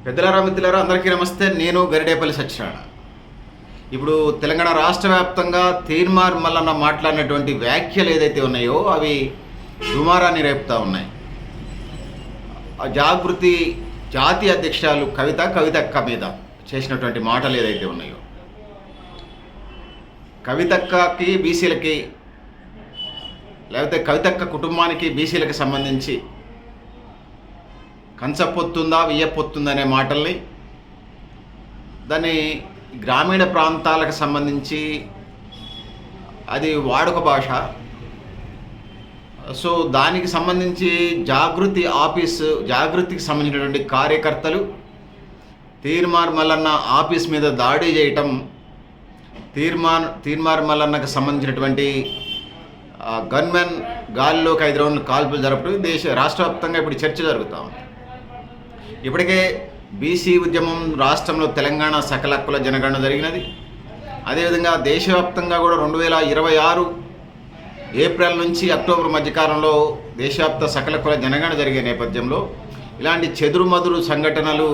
పెద్దలారా మిత్రులారా అందరికీ నమస్తే. నేను గరిడేపల్లి సత్యనారాయణ. ఇప్పుడు తెలంగాణ రాష్ట్ర వ్యాప్తంగా తీర్మార్ మల్లన్న మాట్లాడినటువంటి వ్యాఖ్యలు ఏదైతే ఉన్నాయో అవి దుమారాన్ని రేపుతూ ఉన్నాయి. జాగృతి జాతీయ అధ్యక్షురాలు కవితక్క మీద చేసినటువంటి మాటలు ఏదైతే ఉన్నాయో, కవితక్కకి బీసీలకి లేకపోతే కవితక్క కుటుంబానికి బీసీలకు సంబంధించి కంచపొత్తుందా వియ్యపొత్తుందా అనే మాటల్ని, దాన్ని గ్రామీణ ప్రాంతాలకు సంబంధించి అది వాడుక భాష. సో దానికి సంబంధించి జాగృతికి సంబంధించినటువంటి కార్యకర్తలు తీర్మార్ మల్లన్న ఆఫీస్ మీద దాడి చేయటం, తీర్మార్ మల్లన్నకు సంబంధించినటువంటి గన్మెన్ గాలిలోకి 5 రౌండ్లు కాల్పులు జరపడం రాష్ట్ర వ్యాప్తంగా ఇప్పుడు చర్చ జరుగుతూ ఉంది. ఇప్పటికే బీసీ ఉద్యమం రాష్ట్రంలో తెలంగాణ సకల హక్కుల జనగణన జరిగినది. అదేవిధంగా దేశవ్యాప్తంగా కూడా 2026 ఏప్రిల్ నుంచి అక్టోబర్ మధ్యకాలంలో దేశవ్యాప్త సకల హక్కుల జనగణన జరిగే నేపథ్యంలో ఇలాంటి చెదురుమదురు సంఘటనలు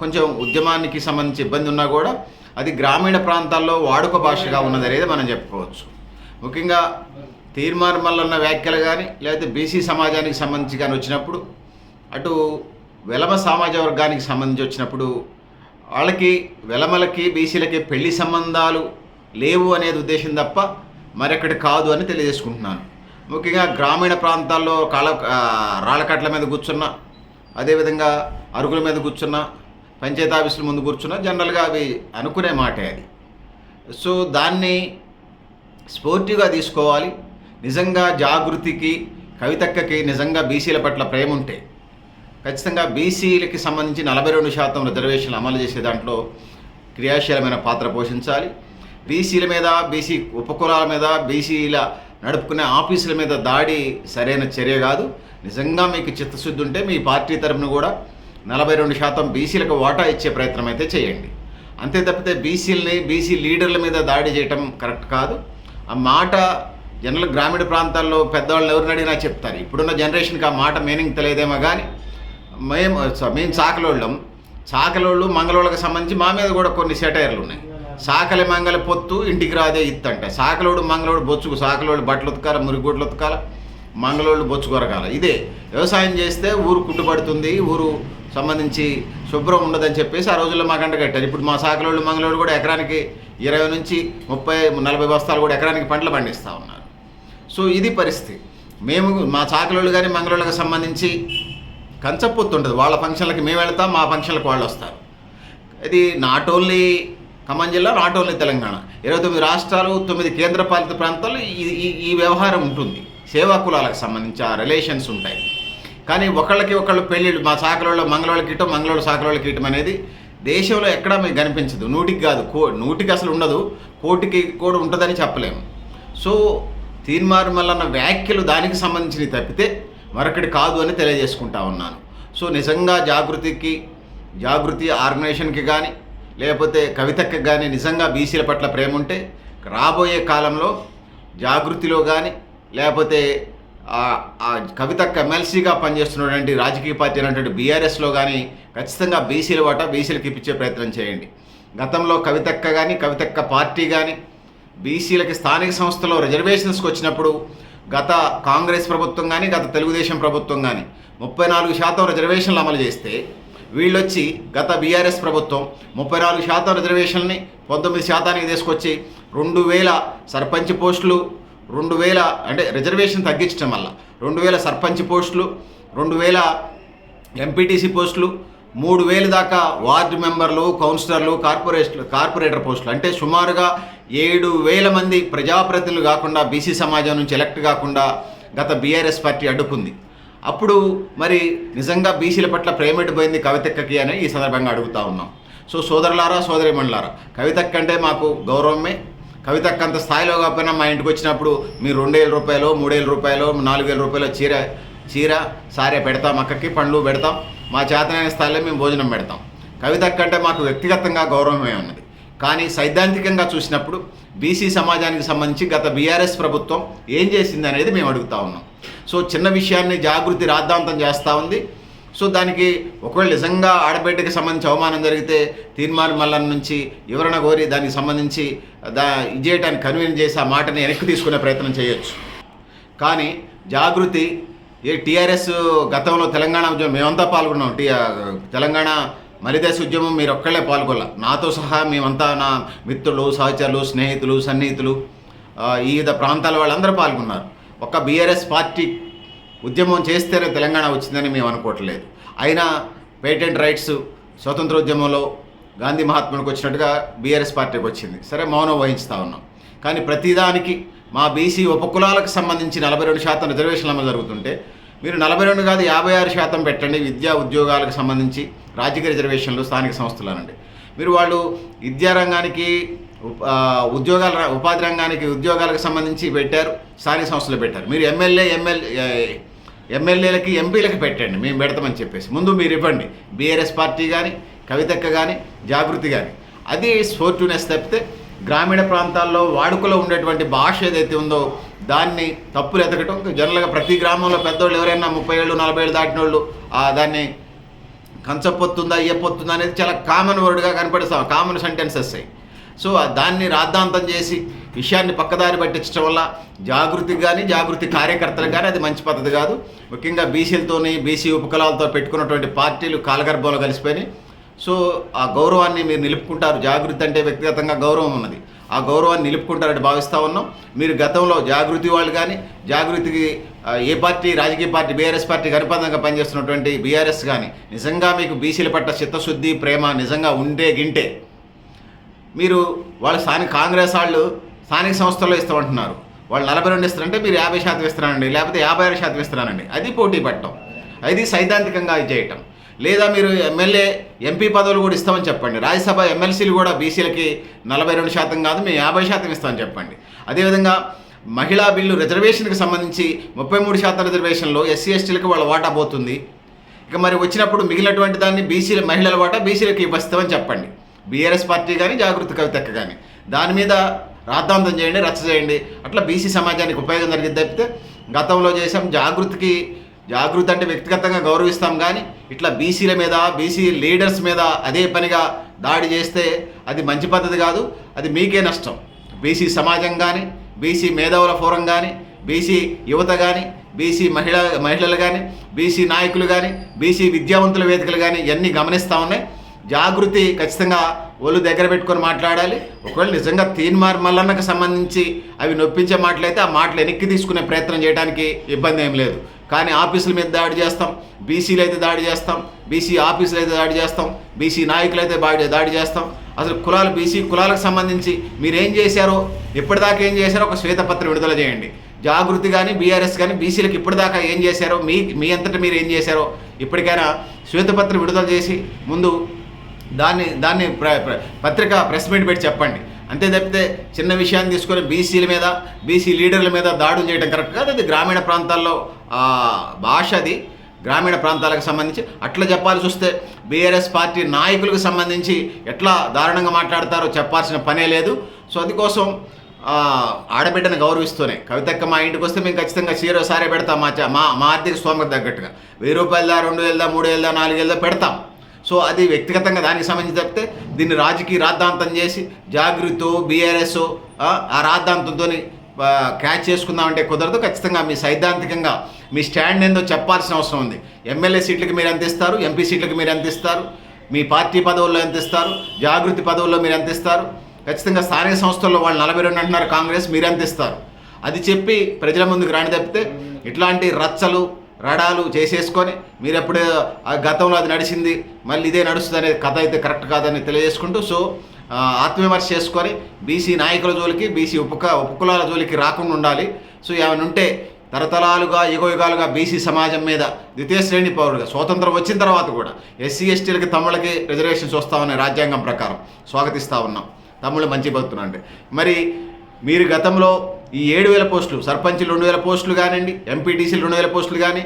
కొంచెం ఉద్యమానికి సంబంధించి ఇబ్బంది ఉన్నా కూడా అది గ్రామీణ ప్రాంతాల్లో వాడుక భాషగా ఉన్నదనేది మనం చెప్పుకోవచ్చు. ముఖ్యంగా తీర్మార్ మల్లన్న వ్యాఖ్యలు కానీ లేకపోతే బీసీ సమాజానికి సంబంధించి కానీ వచ్చినప్పుడు, అటు వెలమ సమాజ వర్గానికి సంబంధించి వచ్చినప్పుడు వాళ్ళకి వెలమలకి బీసీలకి పెళ్లి సంబంధాలు లేవు అనేది ఉద్దేశం తప్ప మరెక్కడి కాదు అని తెలియజేసుకుంటున్నాను. ముఖ్యంగా గ్రామీణ ప్రాంతాల్లో రాళ్ళకట్ల మీద కూర్చున్న, అదేవిధంగా అరుగుల మీద కూర్చున్న, పంచాయతీ ఆఫీసుల ముందు కూర్చున్న జనరల్గా అవి అనుకునే మాటే అది. సో దాన్ని స్పోర్టివ్గా తీసుకోవాలి. నిజంగా జాగృతికి కవితక్కకి నిజంగా బీసీల పట్ల ప్రేమ ఉంటే ఖచ్చితంగా బీసీలకి సంబంధించి 42% రిజర్వేషన్లు అమలు చేసే దాంట్లో క్రియాశీలమైన పాత్ర పోషించాలి. బీసీల మీద, బీసీ ఉపకులాల మీద, బీసీల నడుపుకునే ఆఫీసుల మీద దాడి సరైన చర్య కాదు. నిజంగా మీకు చిత్తశుద్ధి ఉంటే మీ పార్టీ తరఫున కూడా 42% బీసీలకు వాటా ఇచ్చే ప్రయత్నం అయితే చేయండి. అంతే తప్పితే బీసీ లీడర్ల మీద దాడి చేయటం కరెక్ట్ కాదు. ఆ మాట జనరల్ గ్రామీణ ప్రాంతాల్లో పెద్దవాళ్ళని ఎవరిని అడిగినా చెప్తారు. ఇప్పుడున్న జనరేషన్కి ఆ మాట మీనింగ్ తెలియదేమో కానీ మేము చాకలోళ్ళు మంగళోళ్ళకి సంబంధించి మా మీద కూడా కొన్ని సెటైర్లు ఉన్నాయి. సాకలి మంగళ పొత్తు ఇంటికి రాదే ఇత్తంట. సాకలోడు మంగళోడు బొచ్చుకు, సాకలోడు బట్టలు ఉతకాల, మురిగుడ్లు ఉతకాల, మంగళోళ్ళు బొచ్చు కొరకాల. ఇదే వ్యవసాయం చేస్తే ఊరు కుట్టుబడుతుంది, ఊరు సంబంధించి శుభ్రం ఉండదని చెప్పేసి ఆ రోజుల్లో మాకంట కట్టారు. ఇప్పుడు మా సాకలోళ్ళు మంగళోడు కూడా ఎకరానికి 20 నుంచి 30-40 బస్తాలు కూడా ఎకరానికి పంటలు పండిస్తూ ఉన్నారు. సో ఇది పరిస్థితి. మేము మా చాకలోళ్ళు కానీ మంగళోళ్ళకి సంబంధించి కంచపొత్తు ఉంటుంది. వాళ్ళ ఫంక్షన్లకి మేము వెళ్తాం, మా ఫంక్షన్లకు వాళ్ళు వస్తారు. ఇది నాట్ ఓన్లీ ఖమ్మం జిల్లా, నాట్ ఓన్లీ తెలంగాణ, 29 రాష్ట్రాలు, 9 కేంద్రపాలిత ప్రాంతాల్లో ఈ వ్యవహారం ఉంటుంది. సేవా కులాలకు సంబంధించి ఆ రిలేషన్స్ ఉంటాయి. కానీ ఒకళ్ళకి ఒకళ్ళు పెళ్ళిళ్ళు, మా చాకలోళ్ళ మంగళోళ్ళకి ఇటం, మంగళోళ్ళ చాకలోళ్ళకి ఇటం అనేది దేశంలో ఎక్కడా మీకు కనిపించదు. 100కి కాదు, 100కి అసలు ఉండదు, 1,000కి కూడా ఉంటుందని చెప్పలేము. సో తీర్మార్ మల్లన్న వ్యాఖ్యలు దానికి సంబంధించినవి తప్పితే మరొకటి కాదు అని తెలియజేసుకుంటా ఉన్నాను. సో నిజంగా జాగృతి ఆర్గనైజేషన్కి కానీ లేకపోతే కవితకి కానీ నిజంగా బీసీల పట్ల ప్రేమ ఉంటే రాబోయే కాలంలో జాగృతిలో కానీ లేకపోతే కవితక్క ఎమ్మెల్సీగా పనిచేస్తున్నటువంటి రాజకీయ పార్టీ అయినటువంటి బీఆర్ఎస్లో కానీ ఖచ్చితంగా బీసీల వాటా బీసీలకు ఇప్పించే ప్రయత్నం చేయండి. గతంలో కవితక్క పార్టీ కానీ బీసీలకి స్థానిక సంస్థలో రిజర్వేషన్స్కి వచ్చినప్పుడు గత కాంగ్రెస్ ప్రభుత్వం కానీ గత తెలుగుదేశం ప్రభుత్వం కానీ 34% రిజర్వేషన్లు అమలు చేస్తే వీళ్ళొచ్చి గత బీఆర్ఎస్ ప్రభుత్వం 34% రిజర్వేషన్ని 19% తీసుకొచ్చి 2,000 సర్పంచ్ పోస్టులు, 2,000 అంటే రిజర్వేషన్ తగ్గించడం వల్ల 2,000 సర్పంచ్ పోస్టులు, 2,000 ఎంపీటీసీ పోస్టులు, 3,000 దాకా వార్డు మెంబర్లు, కౌన్సిలర్లు, కార్పొరేటర్ పోస్టులు, అంటే సుమారుగా 7,000 మంది ప్రజాప్రతినిధులు కాకుండా బీసీ సమాజం నుంచి ఎలక్ట్ కాకుండా గత బీఆర్ఎస్ పార్టీ అడ్డుకుంది. అప్పుడు మరి నిజంగా బీసీల పట్ల ప్రేమేటిపోయింది కవితక్కకి అని ఈ సందర్భంగా అడుగుతూ ఉన్నాం. సో సోదరులారా, సోదరిమణులారా, కవితక్క అంటే మాకు గౌరవమే. కవితక్క అంత స్థాయిలో కాకపోయినా మా ఇంటికి వచ్చినప్పుడు మీరు 2,000 రూపాయలు, 3,000 రూపాయలు, 4,000 రూపాయలు చీర సారే పెడతాం, అక్కకి పండ్లు పెడతాం, మా చేతనైన స్థాయిలో మేము భోజనం పెడతాం. కవితక్క అంటే మాకు వ్యక్తిగతంగా గౌరవమే ఉన్నది. కానీ సైద్ధాంతికంగా చూసినప్పుడు బీసీ సమాజానికి సంబంధించి గత బీఆర్ఎస్ ప్రభుత్వం ఏం చేసింది అనేది మేము అడుగుతా ఉన్నాం. సో చిన్న విషయాన్ని జాగృతి రాద్ధాంతం చేస్తూ ఉంది. సో దానికి ఒకవేళ నిజంగా ఆడబిడ్డకి సంబంధించి అవమానం జరిగితే తీర్మానం మల్లన్న నుంచి ఎవరైనా కోరి దానికి సంబంధించి ఇది చేయడానికి కన్వీన్ చేసి ఆ మాటని వెనక్కి తీసుకునే ప్రయత్నం చేయొచ్చు. కానీ జాగృతి టీఆర్ఎస్ గతంలో తెలంగాణ ఉద్యమం మేమంతా పాల్గొన్నాం. తెలంగాణ మలిదేశ ఉద్యమం మీరు ఒక్కళ్ళే పాల్గొల్ల, నాతో సహా మేమంతా, నా మిత్రులు, సహచరులు, స్నేహితులు, సన్నిహితులు, వివిధ ప్రాంతాల వాళ్ళందరూ పాల్గొన్నారు. ఒక్క బీఆర్ఎస్ పార్టీ ఉద్యమం చేస్తేనే తెలంగాణ వచ్చిందని మేము అనుకోవట్లేదు. అయినా పేటెంట్ రైట్స్ స్వతంత్రోద్యమంలో గాంధీ మహాత్మునికి వచ్చినట్టుగా బీఆర్ఎస్ పార్టీకి వచ్చింది. సరే, మౌనం వహిస్తూ ఉన్నాం. కానీ ప్రతిదానికి మా బీసీ ఉపకులాలకు సంబంధించి 42% రిజర్వేషన్లు అమలు జరుగుతుంటే మీరు 42 కాదు 56% పెట్టండి. విద్యా ఉద్యోగాలకు సంబంధించి రాజకీయ రిజర్వేషన్లు స్థానిక సంస్థలనండి. మీరు వాళ్ళు విద్యారంగానికి ఉపాధి రంగానికి ఉద్యోగాలకు సంబంధించి పెట్టారు, స్థానిక సంస్థలు పెట్టారు. మీరు ఎమ్మెల్యేలకి ఎంపీలకి పెట్టండి, మేము పెడతామని చెప్పేసి ముందు మీరు ఇవ్వండి. బీఆర్ఎస్ పార్టీ కానీ, కవితక్క కానీ, జాగృతి కానీ. అది స్పోర్టివ్నెస్ తప్పితే గ్రామీణ ప్రాంతాల్లో వాడుకలో ఉండేటువంటి భాష ఏదైతే ఉందో దాన్ని తప్పులు ఎతకటం. జనరల్గా ప్రతి గ్రామంలో పెద్దోళ్ళు ఎవరైనా 30 ఏళ్ళు 40 ఏళ్ళు దాటిన వాళ్ళు దాన్ని కంచపొత్తుందా అయ్యపొత్తుందా అనేది చాలా కామన్ వర్డ్గా కనపడిస్తాం, కామన్ సెంటెన్సెస్ అయ్యి. సో దాన్ని రాద్ధాంతం చేసి విషయాన్ని పక్కదారి పట్టించడం వల్ల జాగృతికి కానీ, జాగృతి కార్యకర్తలకు కానీ అది మంచి పద్ధతి కాదు. ముఖ్యంగా బీసీలతోని, బీసీ ఉపకులాలతో పెట్టుకున్నటువంటి పార్టీలు కాలగర్భంలో కలిసిపోయినాయి. సో ఆ గౌరవాన్ని మీరు నిలుపుకుంటారు. జాగృతి అంటే వ్యక్తిగతంగా గౌరవం ఉన్నది, ఆ గౌరవాన్ని నిలుపుకుంటారని భావిస్తూ ఉన్నాం. మీరు గతంలో జాగృతి వాళ్ళు కానీ, జాగృతికి ఏ పార్టీ, రాజకీయ పార్టీ, బీఆర్ఎస్ పార్టీకి అనుబంధంగా పనిచేస్తున్నటువంటి బీఆర్ఎస్ కానీ నిజంగా మీకు బీసీల పట్ల చిత్తశుద్ధి, ప్రేమ నిజంగా గింటే మీరు వాళ్ళు కాంగ్రెస్ వాళ్ళు స్థానిక సంస్థల్లో ఇస్తామంటున్నారు. వాళ్ళు 42 ఇస్తారంటే మీరు 50% ఇస్తున్నానండి, లేకపోతే 56% ఇస్తున్నానండి. అది పోటీ పట్టడం, అది సైద్ధాంతికంగా చేయటం. లేదా మీరు ఎమ్మెల్యే, ఎంపీ పదవులు కూడా ఇస్తామని చెప్పండి. రాజ్యసభ ఎమ్మెల్సీలు కూడా బీసీలకి 42% కాదు, మేము 50% ఇస్తామని చెప్పండి. అదేవిధంగా మహిళా బిల్లు రిజర్వేషన్కి సంబంధించి 33% రిజర్వేషన్లో ఎస్సీ ఎస్టీలకు వాళ్ళ వాటా పోతుంది. ఇక మరి వచ్చినప్పుడు మిగిలినటువంటి దాన్ని బీసీల మహిళల వాటా బీసీలకు ఇవ్వస్తామని చెప్పండి. బీఆర్ఎస్ పార్టీ కానీ, జాగృతి కవితక్క కానీ దాని మీద రాద్ధాంతం చేయండి, రచ్చ చేయండి. అట్లా బీసీ సమాజానికి ఉపయోగం జరిగింది తప్పితే గతంలో చేసాం. జాగృతి అంటే వ్యక్తిగతంగా గౌరవిస్తాం, కానీ ఇట్లా బీసీల మీద, బీసీ లీడర్స్ మీద అదే పనిగా దాడి చేస్తే అది మంచి పద్ధతి కాదు, అది మీకే నష్టం. బీసీ సమాజం కానీ, బీసీ మేధావుల ఫోరం కానీ, బీసీ యువత కానీ, బీసీ మహిళలు కానీ, బీసీ నాయకులు కానీ, బీసీ విద్యావంతుల వేదికలు కానీ ఇవన్నీ గమనిస్తూ ఉన్నాయి. జాగృతి ఖచ్చితంగా ఒళ్ళు దగ్గర పెట్టుకొని మాట్లాడాలి. ఒకవేళ నిజంగా తీన్మార్ మల్లన్నకు సంబంధించి అవి నొప్పించే మాటలైతే ఆ మాటలు వెనక్కి తీసుకునే ప్రయత్నం చేయడానికి ఇబ్బంది ఏం లేదు. కానీ ఆఫీసుల మీద దాడి చేస్తాం, బీసీలు అయితే దాడి చేస్తాం, బీసీ ఆఫీసులు అయితే దాడి చేస్తాం, బీసీ నాయకులు అయితే దాడి చేస్తాం. అసలు బీసీ కులాలకు సంబంధించి మీరేం చేశారో, ఇప్పటిదాకా ఏం చేశారో ఒక శ్వేతపత్రం విడుదల చేయండి. జాగృతి కానీ, బీఆర్ఎస్ కానీ బీసీలకు ఇప్పటిదాకా ఏం చేశారో, మీ అంతటా మీరు ఏం చేశారో ఇప్పటికైనా శ్వేతపత్రం విడుదల చేసి ముందు దాన్ని పత్రిక ప్రెస్ మీట్ పెట్టి చెప్పండి. అంతే తప్పితే చిన్న విషయాన్ని తీసుకొని బీసీల మీద, బీసీ లీడర్ల మీద దాడులు చేయడం కరెక్ట్ కాదు. అది గ్రామీణ ప్రాంతాల్లో భాష, అది గ్రామీణ ప్రాంతాలకు సంబంధించి. అట్లా చెప్పాల్సి వస్తే బీఆర్ఎస్ పార్టీ నాయకులకు సంబంధించి ఎట్లా దారుణంగా మాట్లాడతారో చెప్పాల్సిన పనే లేదు. సో అందుకోసం ఆడబిడ్డను గౌరవిస్తూనే కవితక్క మా ఇంటికి వస్తే మేము ఖచ్చితంగా సారే పెడతాం. మా ఆర్థిక స్తోమకు తగ్గట్టుగా 1000 రూపాయలదా, 2000దా, 3000దా, 4000దా పెడతాం. సో అది వ్యక్తిగతంగా దానికి సంబంధించి చెప్తే దీన్ని రాజకీయ రాద్ధాంతం చేసి జాగృతో, బీఆర్ఎస్ ఆ రాద్ధాంతంతో క్యాచ్ చేసుకుందామంటే కుదరదు. ఖచ్చితంగా మీ సైద్ధాంతికంగా మీ స్టాండ్ ఏందో చెప్పాల్సిన అవసరం ఉంది. ఎమ్మెల్యే సీట్లకు మీరు ఎంత ఇస్తారు, ఎంపీ సీట్లకు మీరు ఎంత ఇస్తారు, మీ పార్టీ పదవుల్లో ఎంత ఇస్తారు, జాగృతి పదవుల్లో మీరు ఎంత ఇస్తారు, ఖచ్చితంగా స్థానిక సంస్థల్లో వాళ్ళు 42 అంటున్నారు కాంగ్రెస్, మీరు ఎంత ఇస్తారు, అది చెప్పి ప్రజల ముందుకు రాని తప్పితే ఇట్లాంటి రచ్చలు రడాలు చేసేసుకొని మీరు ఎప్పుడు గతంలో అది నడిచింది మళ్ళీ ఇదే నడుస్తుంది అనే కథ అయితే కరెక్ట్ కాదని తెలియజేసుకుంటూ, సో ఆత్మవిమర్శ చేసుకొని బీసీ నాయకుల జోలికి, బీసీ ఉపకులాల జోలికి రాకుండా ఉండాలి. సో ఏమైనా ఉంటే తరతరాలుగా యుగాలుగా బీసీ సమాజం మీద ద్వితీయ శ్రేణి పౌరులుగా స్వాతంత్రం వచ్చిన తర్వాత కూడా ఎస్సీ ఎస్టీలకి, తమ్ముళ్ళకి రిజర్వేషన్స్ వస్తామని రాజ్యాంగం ప్రకారం స్వాగతిస్తూ ఉన్నాం. తమ్ముళ్ళు మంచి బతుకుతున్నాండి. మరి మీరు గతంలో ఈ 7000 పోస్టులు, సర్పంచులు 2000 పోస్టులు కానివ్వండి, ఎంపీటీసీలు 2000 పోస్టులు కానీ,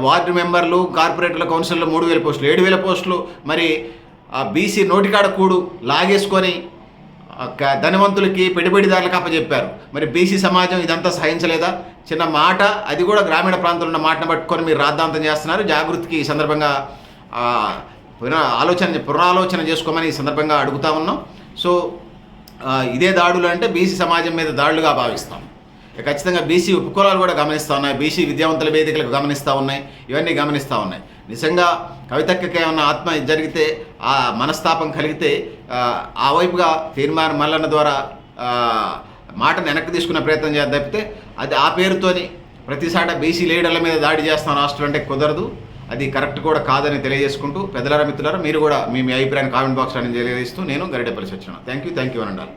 వార్డు మెంబర్లు, కార్పొరేటర్ల కౌన్సిల్లో 3000 పోస్టులు, 7000 పోస్టులు మరి బీసీ నోటికాడ కూడు లాగేసుకొని ధనవంతులకి, పెట్టుబడిదారులకు అప్పచెప్పారు. మరి బీసీ సమాజం ఇదంతా సహించలేదా? చిన్న మాట, అది కూడా గ్రామీణ ప్రాంతంలో ఉన్న మాటను పట్టుకొని మీరు రాద్ధాంతం చేస్తున్నారు. జాగృతికి ఈ సందర్భంగా పునరాలోచన చేసుకోమని ఈ సందర్భంగా అడుగుతా ఉన్నాం. సో ఇదే దాడులు అంటే బీసీ సమాజం మీద దాడులుగా భావిస్తాం. ఖచ్చితంగా బీసీ ఉపకులాలు కూడా గమనిస్తూ ఉన్నాయి, బీసీ విద్యావంతుల వేదికలకు గమనిస్తూ ఉన్నాయి, ఇవన్నీ గమనిస్తూ ఉన్నాయి. నిజంగా కవితక్కకి ఏమన్నా ఆత్మ జరిగితే, ఆ మనస్తాపం కలిగితే ఆ వైపుగా తీర్మానం మల్లన్న ద్వారా మాటను వెనక్కి తీసుకునే ప్రయత్నం చేద్దాం తప్పితే అది ఆ పేరుతోని ప్రతిసాట బీసీ లీడర్ల మీద దాడి చేస్తాం రాష్ట్రం అంటే కుదరదు. అది కరెక్ట్ కూడా కాదని తెలియజేసుకుంటూ, పెద్దలారా మిత్రులారా మీరు కూడా మీ అభిప్రాయాన్ని కామెంట్ బాక్స్లో తెలియజేస్తూ నేను గరిడేపల్లి సత్యనారాయణ. థ్యాంక్ యూ అని ఉండాలి.